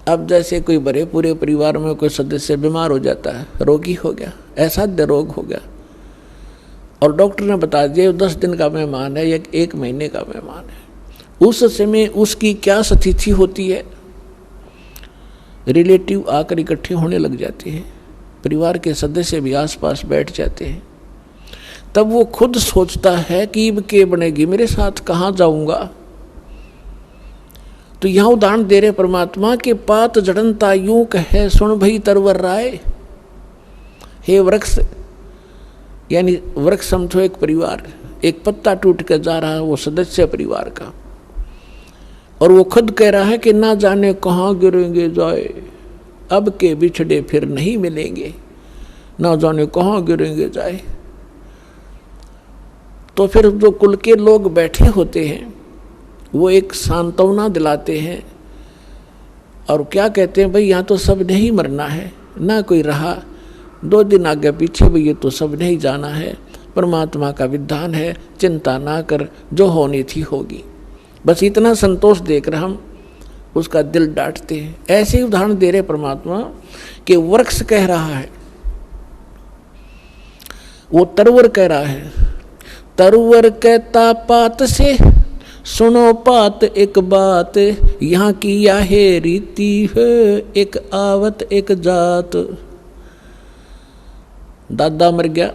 अब जैसे कोई बड़े पूरे परिवार में कोई सदस्य बीमार हो जाता है, रोगी हो गया, असाध्य रोग हो गया, और डॉक्टर ने बता दिया 10 दिन का मेहमान है या 1 महीने का मेहमान है, उस समय उसकी क्या स्थिति होती है? रिलेटिव आकर इकट्ठे होने लग जाते हैं, परिवार के सदस्य भी आसपास बैठ जाते हैं। तब वो खुद सोचता है कि अब के बनेगी, मेरे साथ कहाँ जाऊंगा। तो यहाँ उदाहरण दे रहे परमात्मा के पात जड़नता यूं कहे सुन भई तरवर राय। हे वृक्ष, यानी वृक्ष समझो एक परिवार, एक पत्ता टूट कर जा रहा है वो सदस्य परिवार का, और वो खुद कह रहा है कि ना जाने कहाँ गिरेंगे जाए, अब के बिछड़े फिर नहीं मिलेंगे, ना जाने कहाँ गिरेंगे जाए। तो फिर जो कुल के लोग बैठे होते हैं वो एक सांत्वना दिलाते हैं और क्या कहते हैं, भाई यहाँ तो सब नहीं मरना है, ना कोई रहा, 2 दिन आगे पीछे भी ये तो सब नहीं जाना है, परमात्मा का विधान है, चिंता ना कर, जो होनी थी होगी। बस इतना संतोष देकर हम उसका दिल डांटते हैं। ऐसे ही उदाहरण दे रहे परमात्मा कि वृक्ष कह रहा है, वो तरवर कह रहा है, तरवर कहता पात से सुनो पात एक बात, यहाँ की यह रीति है एक आवत एक जात। दादा मर गया,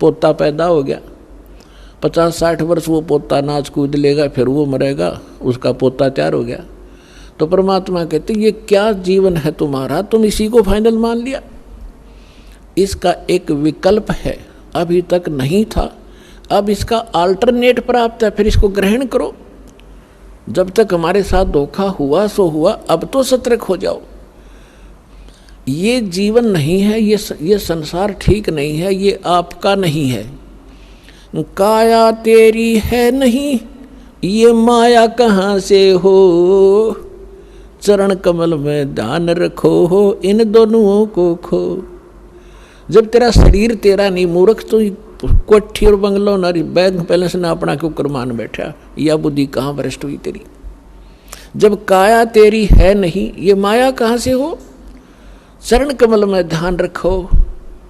पोता पैदा हो गया, 50-60 वर्ष वो पोता नाच कूद लेगा, फिर वो मरेगा, उसका पोता तैयार हो गया। तो परमात्मा कहते ये क्या जीवन है तुम्हारा, तुम इसी को फाइनल मान लिया। इसका एक विकल्प है, अभी तक नहीं था, अब इसका अल्टरनेट प्राप्त है, फिर इसको ग्रहण करो। जब तक हमारे साथ धोखा हुआ सो हुआ, अब तो सतर्क हो जाओ। ये जीवन नहीं है, ये संसार ठीक नहीं है, ये आपका नहीं है। काया तेरी है नहीं, ये माया कहाँ से हो, चरण कमल में ध्यान रखो हो, इन दोनों को खो। जब तेरा शरीर तेरा नहीं, मूर्ख तो कोठी और बंगलो नारी बैंक बैलेंस ना अपना क्यों कर मान बैठा, या बुद्धि कहाँ भ्रष्ट हुई तेरी। जब काया तेरी है नहीं, ये माया कहाँ से हो, चरण कमल में ध्यान रखो,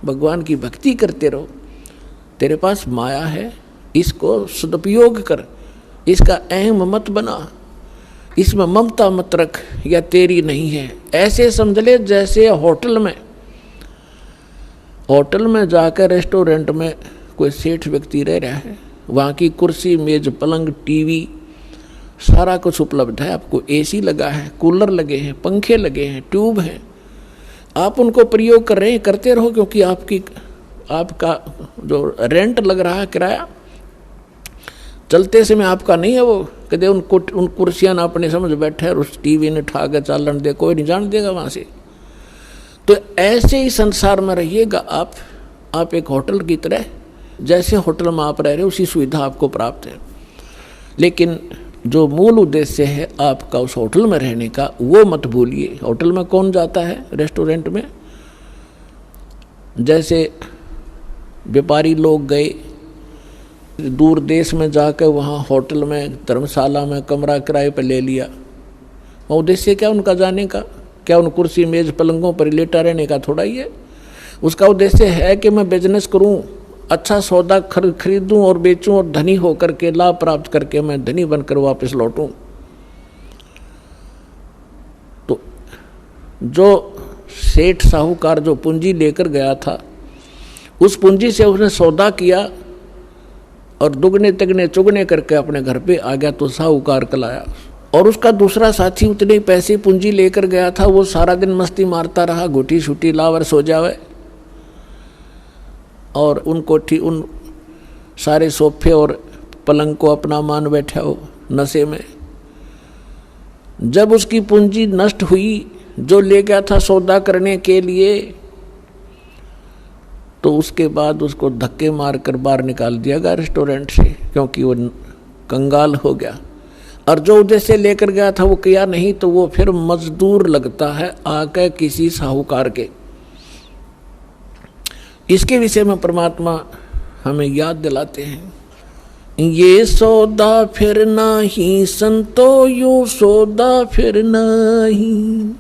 भगवान की भक्ति करते रहो। तेरे पास माया है, इसको सदुपयोग कर, इसका अहम मत बना, इसमें ममता मत रख, या तेरी नहीं है। ऐसे समझ ले जैसे होटल में जाकर रेस्टोरेंट में कोई सेठ व्यक्ति रह रहा है, वहाँ की कुर्सी मेज पलंग टीवी सारा कुछ उपलब्ध है, आपको एसी लगा है, कूलर लगे हैं, पंखे लगे हैं, ट्यूब हैं, आप उनको प्रयोग कर रहे हैं, करते रहो, क्योंकि आपका जो रेंट लग रहा है, किराया चलते समय आपका नहीं है। वो कहते उन कुर्सियाँ ना अपने समझ बैठे और उस टीवी ने ठा के चालन दे, कोई नहीं जान देगा वहाँ से। तो ऐसे ही संसार में रहिएगा आप एक होटल की तरह, जैसे होटल में आप रह रहे उसी सुविधा आपको प्राप्त है, लेकिन जो मूल उद्देश्य है आपका उस होटल में रहने का, वो मत भूलिए। होटल में कौन जाता है रेस्टोरेंट में? जैसे व्यापारी लोग गए दूर देश में जाकर वहाँ होटल में धर्मशाला में कमरा किराए पर ले लिया, वो उद्देश्य क्या उनका जाने का? क्या उन कुर्सी मेज पलंगों पर लेटा रहने का थोड़ा ही है। उसका उद्देश्य है कि मैं बिजनेस करूं, अच्छा सौदा खरीदूं और बेचूं और धनी होकर के लाभ प्राप्त करके मैं धनी बनकर वापस लौटूं। तो जो सेठ साहूकार जो पूंजी लेकर गया था, उस पूंजी से उसने सौदा किया और दुगने तिगने चुगने करके अपने घर पे आ गया, तो साहूकार कलाया। और उसका दूसरा साथी उतने पैसे पूंजी लेकर गया था, वो सारा दिन मस्ती मारता रहा, घुटी छुटी लावर सो जावे, और उन सारे सोफे और पलंग को अपना मान बैठा हो नशे में। जब उसकी पूंजी नष्ट हुई जो ले गया था सौदा करने के लिए, तो उसके बाद उसको धक्के मारकर बाहर निकाल दिया गया रेस्टोरेंट से, क्योंकि वो कंगाल हो गया। और जो उद्देश्य लेकर गया था वो किया नहीं, तो वो फिर मजदूर लगता है आकर किसी साहूकार के। इसके विषय में परमात्मा हमें याद दिलाते हैं ये सौदा फिर नाही संतो यो सौदा फिर नाही,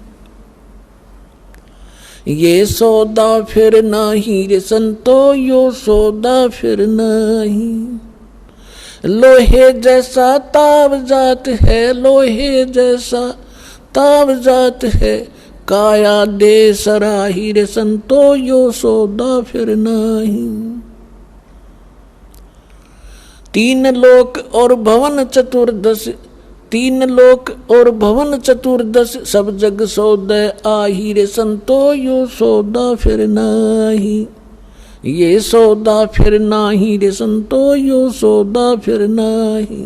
ये सौदा फिर नाही रे संतो यो सौदा फिर नाही। लोहे जैसा ताव जात है, लोहे जैसा ताव जात है, काया दे सराही रे संतो यो सौदा फिर नाही। तीन लोक और भवन चतुर्दश, तीन लोक और भवन चतुर्दश, सब जग सौदे आही रे संतो यो सौदा फिर नाही, ये सौदा फिर नाही रे संतो यो सौदा फिर नाही।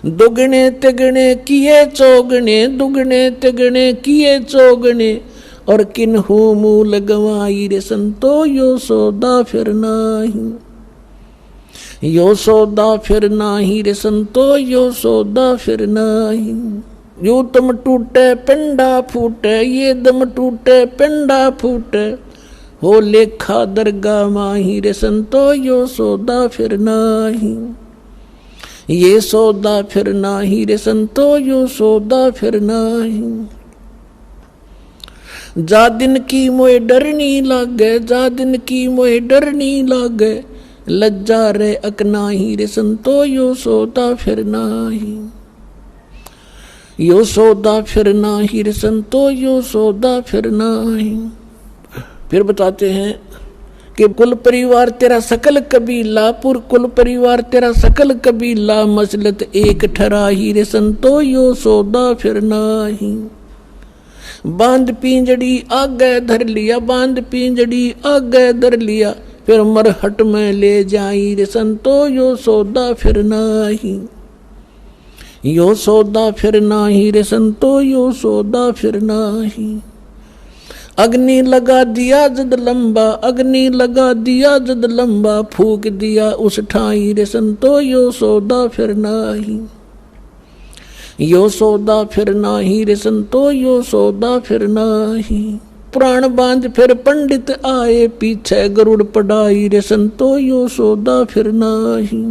दुगने तिगने किए चौगने, दुगने तिगने किए चौगने, और किन्हू मूल गवाई रे संतो यो सौदा फिर नाही, यो सौदा फिर नाही रे संतो यो सौदा फिर नाही। यो दम टूटे पिंडा फूटे, ये दम टूटे पिंडा फूटे, हो लेखा दरगाह माही रे संतो यो सौदा फिर नाही, ये सौदा फिर नाही रे संतो यो सौदा फिर नाही। जा दिन की मोए डरनी लागे, जा दिन की मोए डरनी लागे, लज्जा रे अकनाही रे संतो यो सौदा फिर नाही, यो सौदा फिर नाही रे संतो यो सौदा फिर नाही। फिर बताते हैं कि कुल परिवार तेरा सकल कबीला, पुर कुल परिवार तेरा सकल कबीला, मसलत एक ठराही रे संतो यो सौदा फिर नाही। बांध पिंजड़ी आगे धर लिया, बांध पिंजड़ी आगे धर लिया, फिर मरहट में ले जाई रे संतो यो सौदा फिर नाही, यो सौदा फिर नाही रे संतो यो सौदा फिर नाही। अग्नि लगा दिया जद लंबा, अग्नि लगा दिया जद लंबा, फूक दिया उस ठाई रे संतो यो सौदा फिर नाही, यो सौदा फिर नाही रे संतो यो सौदा फिर नाही। प्राण बांध फिर पंडित आए, पीछे गरुड़ पढ़ाई रे संतो यो सौदा फिर नाही,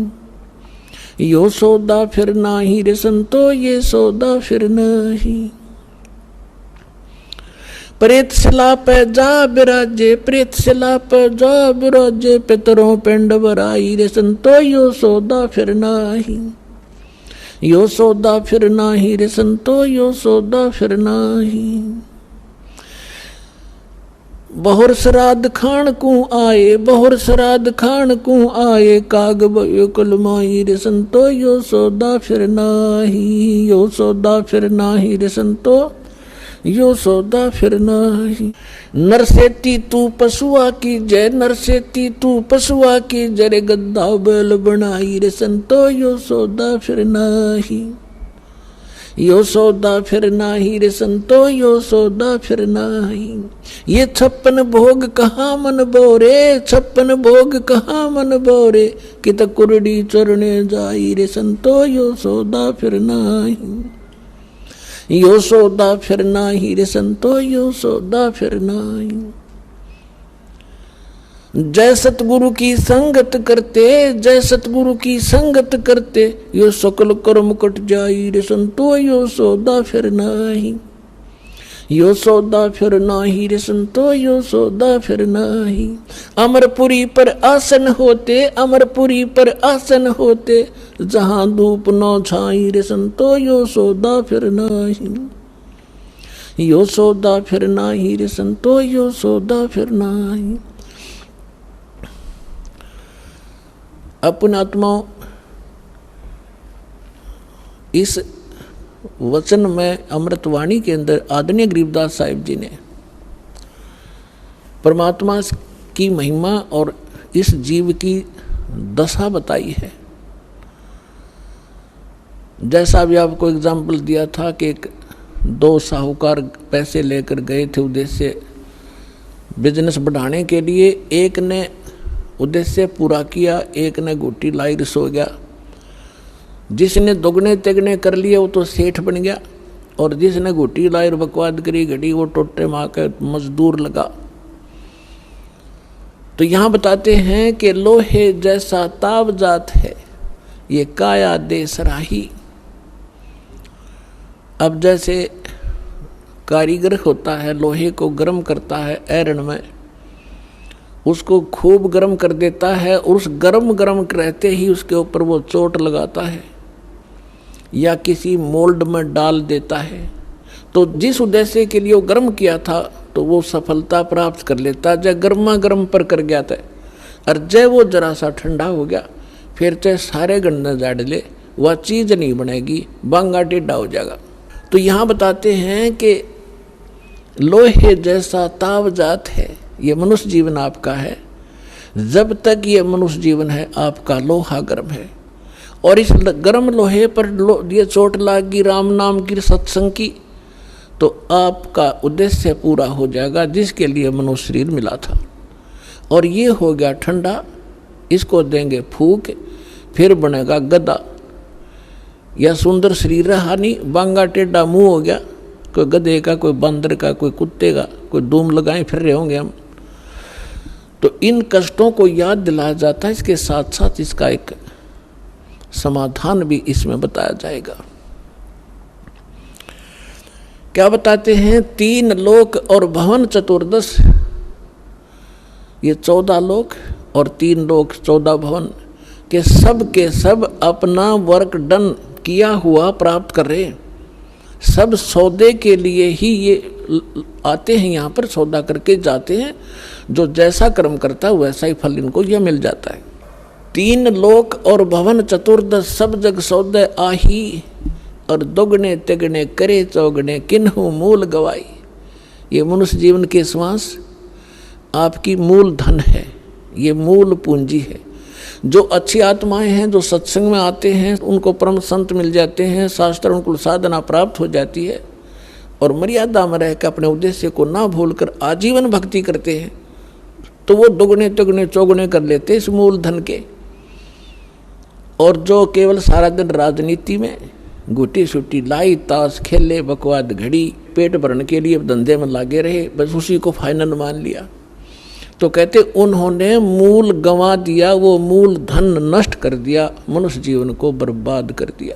यो सौदा फिर नाही रे संतो ये सौदा फिर नाही। प्रेत शिला पे जा बिराजे, प्रेत शिला पे जा बिराजे, पितरों पिंड भराई रे संतो यो सौदा फिर नाही, यो सौदा फिर नाही रे संतो यो सौदा फिर नाही। बहुर श्राद्ध खान को आए, बहुर श्राद्ध खान को आए, काग भयो कुलमाई रे संतो यो सौदा फिर नाही, यो सौदा फिर नाही रे संतो यो सौदा फिर नाही। नरसेती तू पशुआ की जय, नरसेती तू पशुआ की जय, गद्दा बैल बनाई रे संतो यो सौदा फिर नाही, यो सौदा फिर नाही रे संतो यो सौदा फिर नाही। ये 56 भोग कहाँ मन बोरे, 56 भोग कहाँ मन बोरे, कित कुरडी चरणे जाई रे संतो यो सौदा फिर नाही, यो सौदा फिर नाही रे संतो यो सौदा फिर नाही। जय सतगुरु की संगत करते, जय सतगुरु की संगत करते, यो सकल कर्म कट जाई रे संतो यो सौदा फिर नाही, यो सौदा फिर नाही रे संतो यो सौदा फिर नाही। अमरपुरी पर आसन होते, अमरपुरी पर आसन होते, जहां धूप न छाई रे संतो यो सौदा फिर नाही, यो सौदा फिर नाही रे संतो यो सौदा फिर नाही। अपने आत्माओं, इस वचन में अमृतवाणी के अंदर आदरणीय गरीबदास साहिब जी ने परमात्मा की महिमा और इस जीव की दशा बताई है। जैसा भी आपको एग्जाम्पल दिया था कि एक 2 साहूकार पैसे लेकर गए थे उद्देश्य बिजनेस बढ़ाने के लिए, एक ने उद्देश्य पूरा किया, एक ने घुट्टी लाई सो गया। जिसने दोगुने तिगने कर लिए वो तो सेठ बन गया, और जिसने घुट्टी लाई और बकवाद करी घड़ी वो टोटे मार के मजदूर लगा। तो यहाँ बताते हैं कि लोहे जैसा ताव जात है, ये काया दे सराही। अब जैसे कारीगर होता है, लोहे को गर्म करता है ऐरण में, उसको खूब गर्म कर देता है, और उस गर्म रहते ही उसके ऊपर वो चोट लगाता है या किसी मोल्ड में डाल देता है, तो जिस उद्देश्य के लिए वो गर्म किया था तो वो सफलता प्राप्त कर लेता। जब गर्मा गर्म पर कर गया था, और जब वो जरा सा ठंडा हो गया, फिर चाहे सारे गंडे झाड़ ले, वह चीज़ नहीं बनेगी, बांगा टेढ़ा हो जाएगा। तो यहाँ बताते हैं कि लोहे जैसा तावजात है ये मनुष्य जीवन आपका है। जब तक ये मनुष्य जीवन है आपका लोहा गर्म है, और इस गर्म लोहे पर ये चोट लागी राम नाम की सत्संग की, तो आपका उद्देश्य पूरा हो जाएगा जिसके लिए मनुष्य शरीर मिला था। और ये हो गया ठंडा, इसको देंगे फूक, फिर बनेगा गदा। या सुंदर शरीर रहा नहीं, बांगा टेढ़ा मुंह हो गया, कोई गधे का, कोई बंदर का, कोई कुत्ते का, कोई धूम लगाए फिर रहे होंगे हम। तो इन कष्टों को याद दिलाया जाता है, इसके साथ साथ इसका एक समाधान भी इसमें बताया जाएगा। क्या बताते हैं? 3 लोक और भवन चतुर्दश, ये 14 लोक और 3 लोक 14 भवन के सब अपना वर्क डन किया हुआ प्राप्त कर रहे हैं। सब सौदे के लिए ही ये आते हैं, यहाँ पर सौदा करके जाते हैं। जो जैसा कर्म करता है वैसा ही फल इनको यह मिल जाता है। 3 लोक और भवन चतुर्दश सब जग सौदे आही, और दोगुने तिगुने करे चौगुने किन्हु मूल गवाई। ये मनुष्य जीवन के श्वास आपकी मूल धन है, ये मूल पूंजी है। जो अच्छी आत्माएं हैं, जो सत्संग में आते हैं, उनको परम संत मिल जाते हैं, शास्त्र उनको साधना प्राप्त हो जाती है, और मर्यादा में रहकर अपने उद्देश्य को ना भूलकर आजीवन भक्ति करते हैं, तो वो दुगने तिगुने चौगुने कर लेते इस मूल धन के। और जो केवल सारा दिन राजनीति में गुटी सुटी लाई ताश खेले बकवाद घड़ी पेट भरने के लिए धंधे में लागे रहे, बस उसी को फाइनल मान लिया, तो कहते उन्होंने मूल गंवा दिया, वो मूल धन नष्ट कर दिया, मनुष्य जीवन को बर्बाद कर दिया।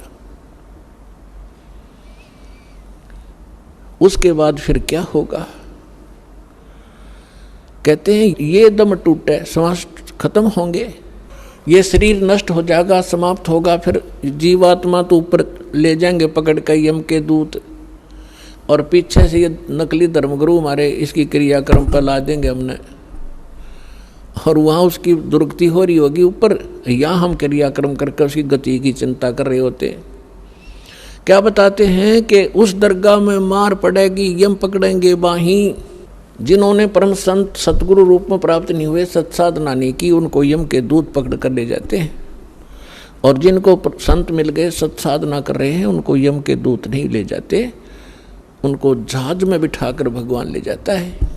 उसके बाद फिर क्या होगा? कहते हैं ये दम टूटे, श्वास खत्म होंगे, ये शरीर नष्ट हो जाएगा, समाप्त होगा। फिर जीवात्मा तो ऊपर ले जाएंगे पकड़ कर यम के दूत, और पीछे से ये नकली धर्मगुरु हमारे इसकी क्रियाक्रम पर ला देंगे हमने, और वहाँ उसकी दुर्गति हो रही होगी ऊपर, या हम क्रियाक्रम करके उसकी गति की चिंता कर रहे होते। क्या बताते हैं कि उस दरगाह में मार पड़ेगी, यम पकड़ेंगे बाहीं। जिन्होंने परम संत सतगुरु रूप में प्राप्त नहीं हुए, सत्साधना नहीं की, उनको यम के दूत पकड़ कर ले जाते हैं, और जिनको संत मिल गए सत्साधना कर रहे हैं, उनको यम के दूत नहीं ले जाते, उनको जहाज में बिठाकर भगवान ले जाता है।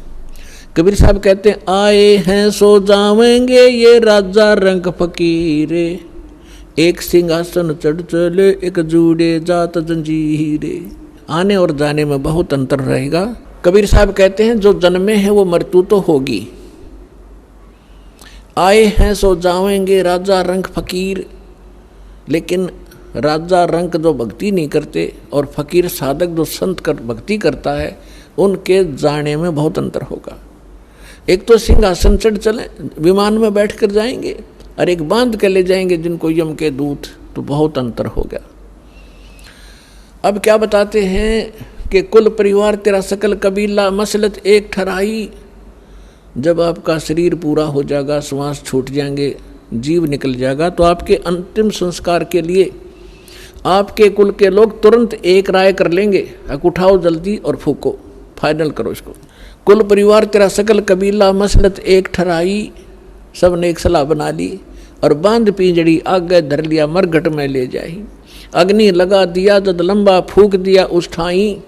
कबीर साहब कहते हैं आए हैं सो जावेंगे ये राजा रंग फकीरे, एक सिंहासन चढ़ चले एक जूड़े जात जंजीरे। आने और जाने में बहुत अंतर रहेगा। कबीर साहब कहते हैं जो जन्मे हैं वो मृत्यु तो होगी। आए हैं सो जावेंगे राजा रंग फकीर, लेकिन राजा रंग जो भक्ति नहीं करते और फकीर साधक जो संत कर भक्ति करता है, उनके जाने में बहुत अंतर होगा। एक तो सिंहासन चढ़ चले, विमान में बैठ कर जाएंगे, और एक बांध कर ले जाएंगे जिनको यम के दूत, तो बहुत अंतर हो गया। अब क्या बताते हैं कि कुल परिवार तेरा सकल कबीला मसलत एक ठहराई। जब आपका शरीर पूरा हो जाएगा, श्वास छूट जाएंगे, जीव निकल जाएगा, तो आपके अंतिम संस्कार के लिए आपके कुल के लोग तुरंत एक राय कर लेंगे, उठाओ जल्दी और फूको, फाइनल करो इसको। कुल परिवार तेरा सकल कबीला मसलत एक ठहराई, सब ने एक सलाह बना ली, और बांध पिंजड़ी आगे धर लिया मरघट में ले जाई। अग्नि लगा दिया जद लंबा फूक दिया उस ठाई।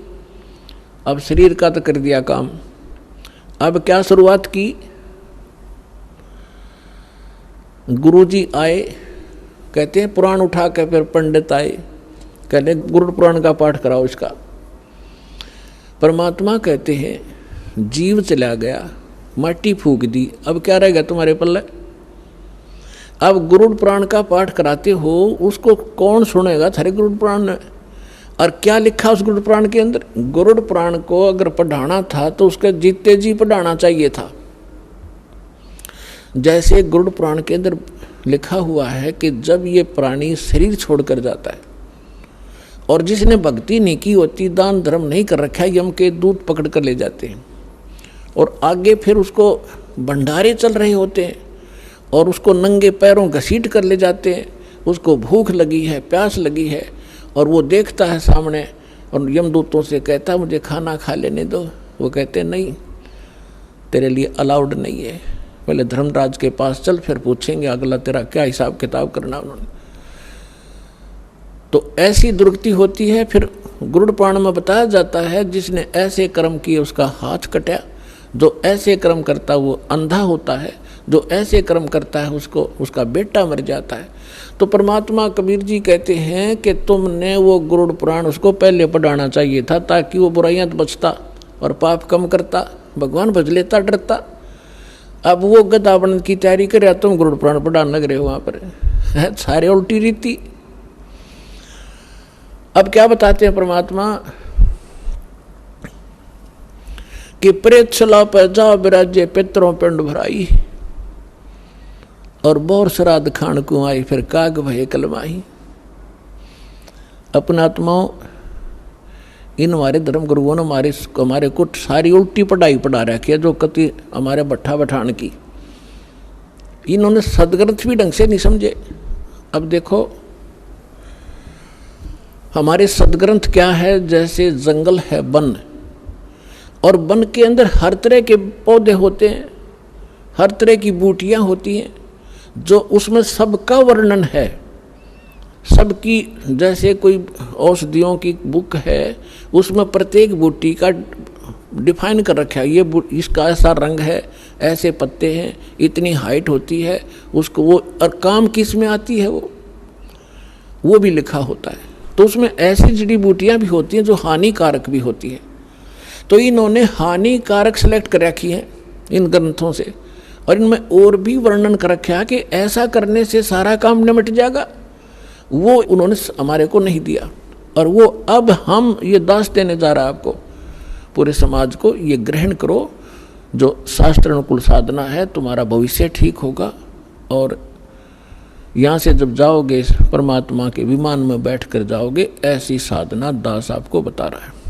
अब शरीर का तो कर दिया काम। अब क्या शुरुआत की? गुरुजी आए, कहते हैं पुराण उठा के, फिर पंडित आए, कहते गुरु पुराण का पाठ कराओ इसका। परमात्मा कहते हैं जीव चला गया, माटी फूक दी, अब क्या रहेगा तुम्हारे पल्ले? अब गरुड़ पुराण का पाठ कराते हो, उसको कौन सुनेगा थारे गरुड़ पुराण में? और क्या लिखा उस गरुड़ पुराण के अंदर? गरुड़ पुराण को अगर पढ़ाना था तो उसके जीते जी पढ़ाना चाहिए था। जैसे गरुड़ पुराण के अंदर लिखा हुआ है कि जब ये प्राणी शरीर छोड़कर जाता है और जिसने भक्ति नहीं की होती, दान धर्म नहीं कर रखा है, यम के दूत पकड़ कर ले जाते हैं और आगे फिर उसको भंडारे चल रहे होते हैं और उसको नंगे पैरों घसीट कर ले जाते हैं। उसको भूख लगी है, प्यास लगी है और वो देखता है सामने और यमदूतों से कहता है मुझे खाना खा लेने दो। वो कहते नहीं, तेरे लिए अलाउड नहीं है, पहले धर्मराज के पास चल, फिर पूछेंगे अगला तेरा क्या हिसाब किताब करना उन्होंने। तो ऐसी दुर्गति होती है। फिर गरुड़ पुराण में बताया जाता है जिसने ऐसे कर्म किए उसका हाथ कटा, जो ऐसे कर्म करता वो अंधा होता है, जो ऐसे कर्म करता है उसको उसका बेटा मर जाता है। तो परमात्मा कबीर जी कहते हैं कि तुमने वो गरुड़ पुराण उसको पहले पढ़ाना चाहिए था, ताकि वो बुराइयां बचता और पाप कम करता, भगवान भज लेता, डरता। अब वो गधा बनने की तैयारी करे, तुम गरुड़ पुराण पढ़ाने लग रहे हो वहां पर, है सारे उल्टी रीति। अब क्या बताते हैं परमात्मा कि प्रेत सला पर जा बिराजे पितरों पिंड भराई और बोर श्राद्ध खान को आई, फिर काग भय कलमाई। अपनात्माओं, इन हमारे धर्म गुरुओं ने हमारे को सारी उल्टी पढ़ाई पढ़ा रखी है, जो कति हमारे भट्ठा बठान की। इन्होंने सदग्रंथ भी ढंग से नहीं समझे। अब देखो हमारे सदग्रंथ क्या है, जैसे जंगल है वन, और वन के अंदर हर तरह के पौधे होते हैं, हर तरह की बूटियां होती हैं, जो उसमें सबका वर्णन है, सबकी। जैसे कोई औषधियों की बुक है, उसमें प्रत्येक बूटी का डिफाइन कर रखा है, ये इसका ऐसा रंग है, ऐसे पत्ते हैं, इतनी हाइट होती है उसको, वो और काम किस में आती है वो भी लिखा होता है। तो उसमें ऐसी जड़ी बूटियाँ भी होती हैं जो हानिकारक भी होती हैं। तो इन्होंने हानिकारक सेलेक्ट कर रखी है इन ग्रंथों से, और इनमें और भी वर्णन कर रखा है कि ऐसा करने से सारा काम निमट जाएगा। वो उन्होंने हमारे को नहीं दिया, और वो अब हम ये दास देने जा रहा है आपको, पूरे समाज को। ये ग्रहण करो, जो शास्त्र अनुकूल साधना है, तुम्हारा भविष्य ठीक होगा। और यहाँ से जब जाओगे परमात्मा के विमान में बैठ कर जाओगे, ऐसी साधना दास आपको बता रहा है।